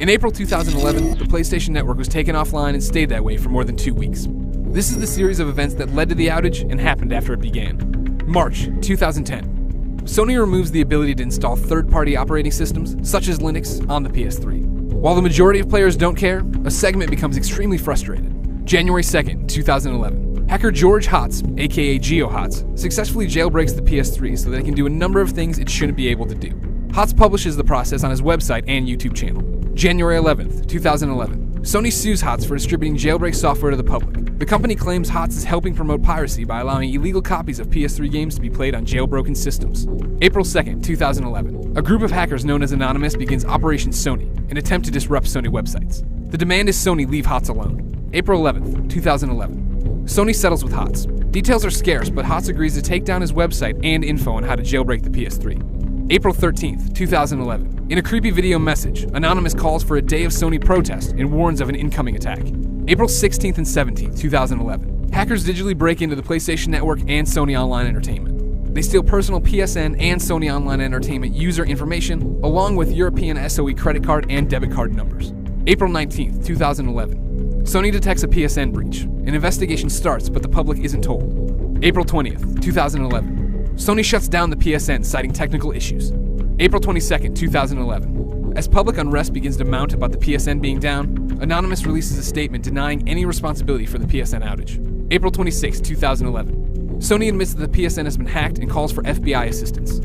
In April 2011, the PlayStation Network was taken offline and stayed that way for more than 2 weeks. This is the series of events that led to the outage and happened after it began. March 2010. Sony removes the ability to install third-party operating systems, such as Linux, on the PS3. While the majority of players don't care, a segment becomes extremely frustrated. January 2nd, 2011. Hacker George Hotz, aka GeoHotz, successfully jailbreaks the PS3 so that it can do a number of things it shouldn't be able to do. Hotz publishes the process on his website and YouTube channel. January 11th, 2011. Sony sues Hotz for distributing jailbreak software to the public. The company claims Hotz is helping promote piracy by allowing illegal copies of PS3 games to be played on jailbroken systems. April 2nd, 2011. A group of hackers known as Anonymous begins Operation Sony, an attempt to disrupt Sony websites. The demand is Sony leave Hotz alone. April 11th, 2011. Sony settles with Hotz. Details are scarce, but Hotz agrees to take down his website and info on how to jailbreak the PS3. April 13th, 2011. In a creepy video message, Anonymous calls for a day of Sony protest and warns of an incoming attack. April 16th and 17th, 2011. Hackers digitally break into the PlayStation Network and Sony Online Entertainment. They steal personal PSN and Sony Online Entertainment user information, along with European SOE credit card and debit card numbers. April 19th, 2011. Sony detects a PSN breach. An investigation starts, but the public isn't told. April 20th, 2011. Sony shuts down the PSN, citing technical issues. April 22nd, 2011. As public unrest begins to mount about the PSN being down, Anonymous releases a statement denying any responsibility for the PSN outage. April 26, 2011. Sony admits that the PSN has been hacked and calls for FBI assistance.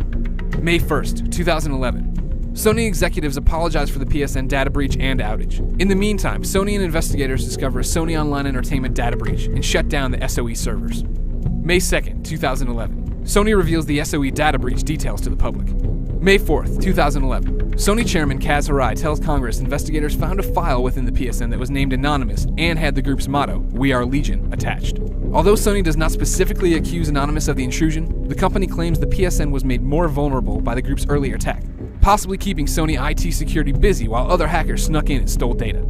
May 1st, 2011. Sony executives apologize for the PSN data breach and outage. In the meantime, Sony and investigators discover a Sony Online Entertainment data breach and shut down the SOE servers. May 2nd, 2011. Sony reveals the SOE data breach details to the public. May 4th, 2011. Sony chairman Kaz Hirai tells Congress investigators found a file within the PSN that was named Anonymous and had the group's motto, "We Are Legion," attached. Although Sony does not specifically accuse Anonymous of the intrusion, the company claims the PSN was made more vulnerable by the group's earlier attack, possibly keeping Sony IT security busy while other hackers snuck in and stole data.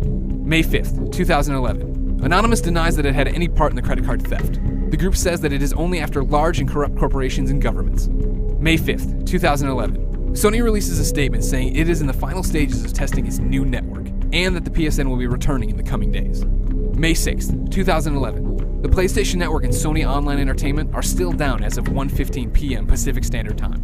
May 5th, 2011. Anonymous denies that it had any part in the credit card theft. The group says that it is only after large and corrupt corporations and governments. May 5th, 2011. Sony releases a statement saying it is in the final stages of testing its new network, and that the PSN will be returning in the coming days. May 6th, 2011. The PlayStation Network and Sony Online Entertainment are still down as of 1:15 p.m. Pacific Standard Time.